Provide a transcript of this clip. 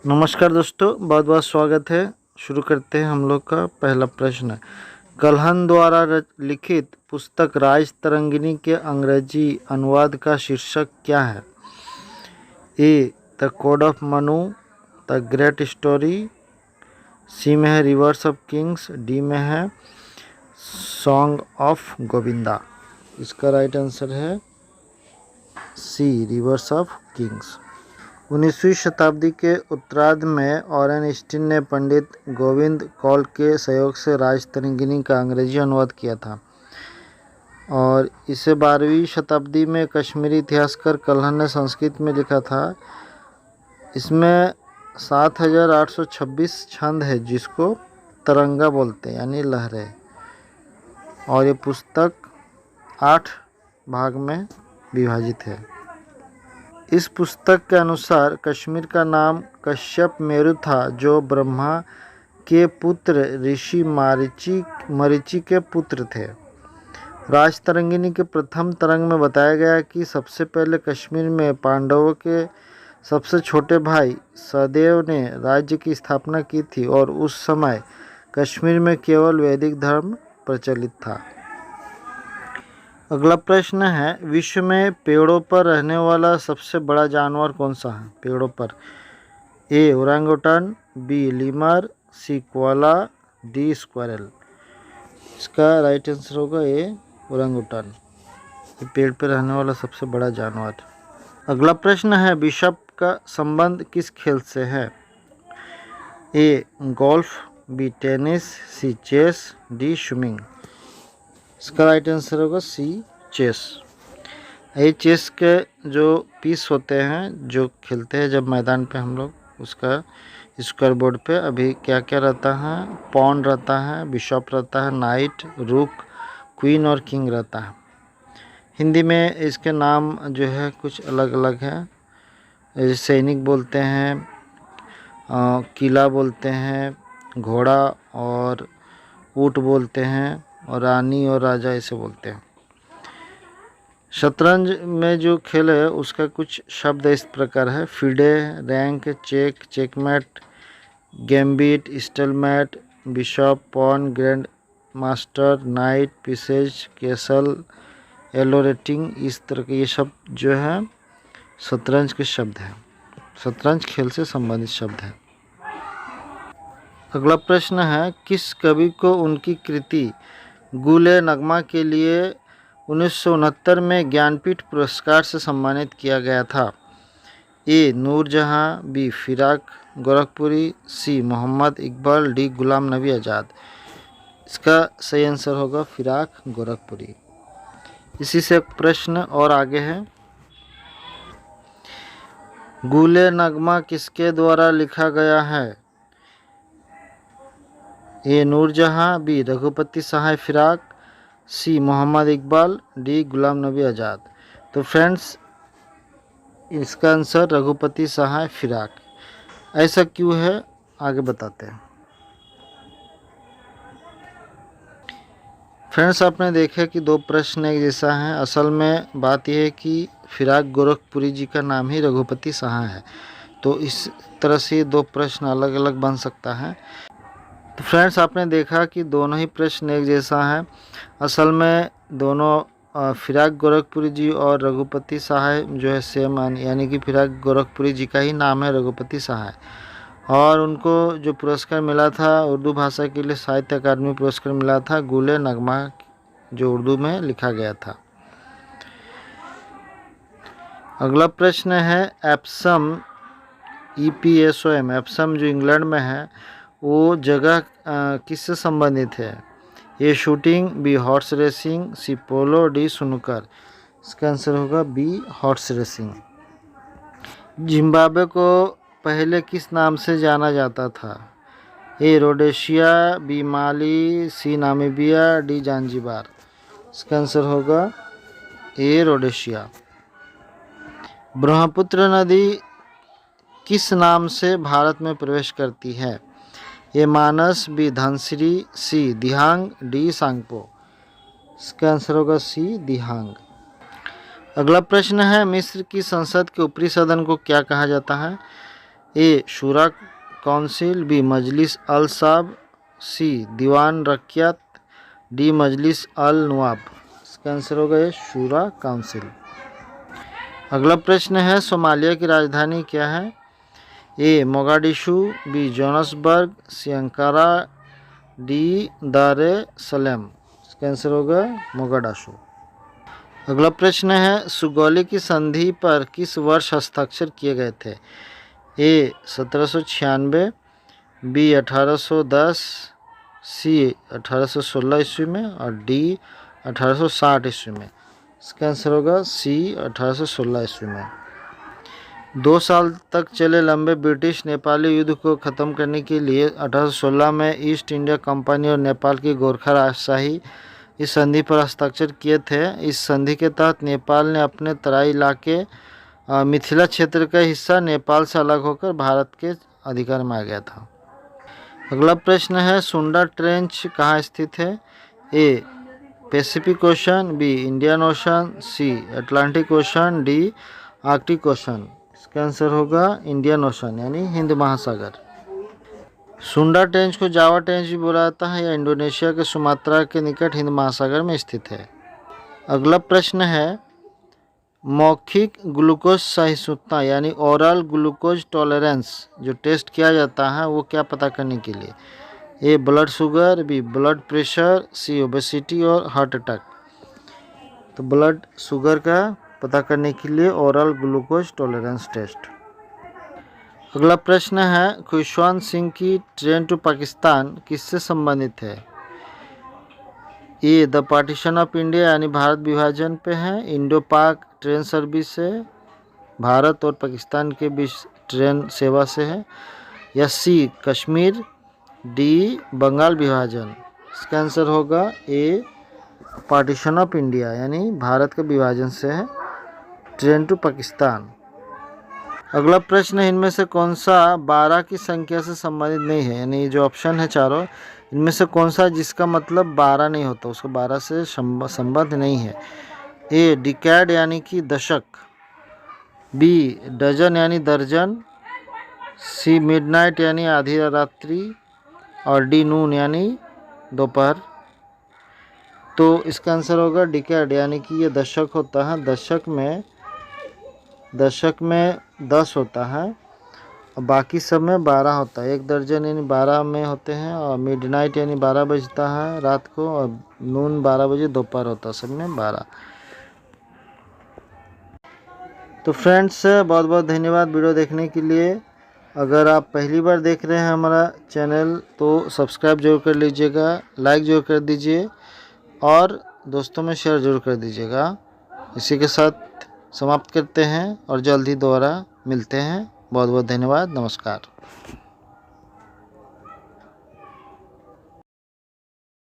नमस्कार दोस्तों, बहुत बहुत स्वागत है। शुरू करते हैं हम लोग का पहला प्रश्न। कल्हन द्वारा लिखित पुस्तक राज तरंगिणी के अंग्रेजी अनुवाद का शीर्षक क्या है? A the code of Manu, the great story, c में है रिवर्स ऑफ किंग्स, डी में है सॉन्ग ऑफ गोविंदा। इसका राइट आंसर है सी, रिवर्स ऑफ किंग्स। 19वीं शताब्दी के उत्तरार्ध में ऑरेनस्टीन ने पंडित गोविंद कौल के सहयोग से राज तरंगिणी का अंग्रेजी अनुवाद किया था और इसे 12वीं शताब्दी में कश्मीरी इतिहासकार कल्हन ने संस्कृत में लिखा था। इसमें 7826 छंद है जिसको तरंगा बोलते हैं यानी लहरें, और ये पुस्तक 8 भाग में विभाजित है। इस पुस्तक के अनुसार कश्मीर का नाम कश्यप मेरु था जो ब्रह्मा के पुत्र ऋषि मरीचि के पुत्र थे। राज तरंगिणी के प्रथम तरंग में बताया गया कि सबसे पहले कश्मीर में पांडवों के सबसे छोटे भाई सहदेव ने राज्य की स्थापना की थी और उस समय कश्मीर में केवल वैदिक धर्म प्रचलित था। अगला प्रश्न है, विश्व में पेड़ों पर रहने वाला सबसे बड़ा जानवर कौन सा है? पेड़ों पर ए ओरंगुटान, बी लीमर, सी कोआला, डी स्क्वायरल। इसका राइट आंसर होगा ए ओरंगुटान, पेड़ पर रहने वाला सबसे बड़ा जानवर। अगला प्रश्न है, बिशप का संबंध किस खेल से है? A golf, B tennis, C chess, D swimming. इसका राइट आंसर होगा सी, चेस। ये चेस के जो पीस होते हैं जो खेलते हैं जब मैदान पे हम लोग, उसका स्क्वायर बोर्ड पे अभी क्या क्या रहता है? पॉन रहता है, बिशप रहता है, नाइट, रुक, क्वीन और किंग रहता है। हिंदी में इसके नाम जो है कुछ अलग अलग है। सैनिक बोलते हैं, किला बोलते हैं, घोड़ा और ऊँट बोलते हैं, और रानी और राजा इसे बोलते हैं। शतरंज में जो खेल है उसका कुछ शब्द इस प्रकार है: FIDE, rank, check, checkmate, gambit, stalemate, bishop, pawn, grand master, knight, pieces, castle, Elo rating. इस तरह के ये शब्द जो है शतरंज के शब्द हैं, शतरंज खेल से संबंधित शब्द है। अगला प्रश्न है, किस कवि को उनकी कृति गुल-ए नगमा के लिए 1969 में ज्ञानपीठ पुरस्कार से सम्मानित किया गया था? ए नूरजहां, बी फिराक गोरखपुरी, सी मोहम्मद इकबाल, डी गुलाम नबी आज़ाद। इसका सही आंसर होगा फिराक गोरखपुरी। इसी से एक प्रश्न और आगे है, गुल-ए नगमा किसके द्वारा लिखा गया है? ए नूरजहां, बी रघुपति सहाय फिराक, सी मोहम्मद इकबाल, डी गुलाम नबी आज़ाद। तो फ्रेंड्स इसका आंसर रघुपति सहाय फिराक। ऐसा क्यों है आगे बताते हैं। फ्रेंड्स आपने देखा कि दो प्रश्न एक जैसा है। असल में बात यह है कि फिराक गोरखपुरी जी का नाम ही रघुपति सहाय है, तो इस तरह से दो प्रश्न अलग अलग बन सकता है। तो फ्रेंड्स आपने देखा कि दोनों ही प्रश्न एक जैसा है। असल में दोनों फिराक गोरखपुरी जी और रघुपति सहाय जो है सेम, यानी कि फिराक गोरखपुरी जी का ही नाम है रघुपति सहाय, और उनको जो पुरस्कार मिला था उर्दू भाषा के लिए साहित्य अकादमी पुरस्कार मिला था गुल-ए नगमा, जो उर्दू में लिखा गया था। अगला प्रश्न है, एप्सम EPSOM, एप्सम जो इंग्लैंड में है वो जगह किससे संबंधित है? ए शूटिंग, बी हॉर्स रेसिंग, सी पोलो, डी स्नूकर। इसका आंसर होगा बी हॉर्स रेसिंग। जिम्बाब्वे को पहले किस नाम से जाना जाता था? ए रोडेशिया, बी माली, सी नामीबिया, डी जांजिबार। इसका आंसर होगा ए रोडेशिया। ब्रह्मपुत्र नदी किस नाम से भारत में प्रवेश करती है? ए मानस, बी धनसिरी, सी दिहांग, डी सांगपो। इसका आंसर होगा सी दिहांग। अगला प्रश्न है, मिस्र की संसद के ऊपरी सदन को क्या कहा जाता है? ए शूरा काउंसिल, बी मजलिस अल साब, सी दीवान रकियात, डी मजलिस अल नवाब। इसका आंसर होगा ये शूरा काउंसिल। अगला प्रश्न है सोमालिया की राजधानी क्या है? ए मोगाडिशु, बी जोहान्सबर्ग, सी अंकारा, डी दारे सलेम। इसका आंसर होगा मोगाडिशु। अगला प्रश्न है सुगौली की संधि पर किस वर्ष हस्ताक्षर किए गए थे? ए 1796, बी 1810, सी 1816 ईस्वी में और डी 1860 ईस्वी में। इसका आंसर होगा सी 1816 ईस्वी में। 2 साल तक चले लंबे ब्रिटिश नेपाली युद्ध को ख़त्म करने के लिए 1816 में ईस्ट इंडिया कंपनी और नेपाल की गोरखा राजशाही इस संधि पर हस्ताक्षर किए थे। इस संधि के तहत नेपाल ने अपने तराई इलाके मिथिला क्षेत्र का हिस्सा नेपाल से अलग होकर भारत के अधिकार में आ गया था। अगला प्रश्न है सुंडा ट्रेंच कहाँ स्थित है? A Pacific Ocean, b Indian Ocean, c Atlantic Ocean, d Arctic Ocean. इसका आंसर होगा इंडियन ओशन यानी हिंद महासागर। सुंडा ट्रेंच को जावा ट्रेंच भी बोला जाता है। यह इंडोनेशिया के सुमात्रा के निकट हिंद महासागर में स्थित है। अगला प्रश्न है मौखिक ग्लूकोज सहिष्णुता यानी ओरल ग्लूकोज टॉलरेंस जो टेस्ट किया जाता है वो क्या पता करने के लिए? A blood sugar, b blood pressure, c obesity और हार्ट अटैक। तो ब्लड शुगर का पता करने के लिए ओरल ग्लूकोज टॉलरेंस टेस्ट। अगला प्रश्न है खुशवंत सिंह की ट्रेन टू पाकिस्तान किससे संबंधित है? A the partition of India यानी भारत विभाजन पे है। इंडो पाक ट्रेन सर्विस से भारत और पाकिस्तान के बीच ट्रेन सेवा से है। या सी कश्मीर, डी बंगाल विभाजन। इसका आंसर होगा ए पार्टीशन ऑफ इंडिया यानी भारत के विभाजन से है ट्रेन टू पाकिस्तान। अगला प्रश्न इनमें से कौन सा 12 की संख्या से संबंधित नहीं है? यानी जो ऑप्शन है चारों इनमें से कौन सा जिसका मतलब 12 नहीं होता, उसका 12 से संबंध नहीं है? ए डिकैड यानी कि दशक, बी डजन यानी दर्जन, सी मिडनाइट यानी आधी रात्रि और डी नून यानी दोपहर। तो इसका आंसर होगा डिकैड यानी कि ये दशक होता है। दशक में 10 होता है और बाकी सब में 12 होता है। एक दर्जन यानी 12 में होते हैं और मिडनाइट यानी 12 बजता है रात को और नून 12 बजे दोपहर होता है, सब में 12। तो फ्रेंड्स बहुत बहुत धन्यवाद वीडियो देखने के लिए। अगर आप पहली बार देख रहे हैं हमारा चैनल तो सब्सक्राइब जरूर कर लीजिएगा, लाइक जरूर कर दीजिए और दोस्तों में शेयर जरूर कर दीजिएगा। इसी के साथ समाप्त करते हैं और जल्द ही दोबारा मिलते हैं। बहुत बहुत धन्यवाद। नमस्कार।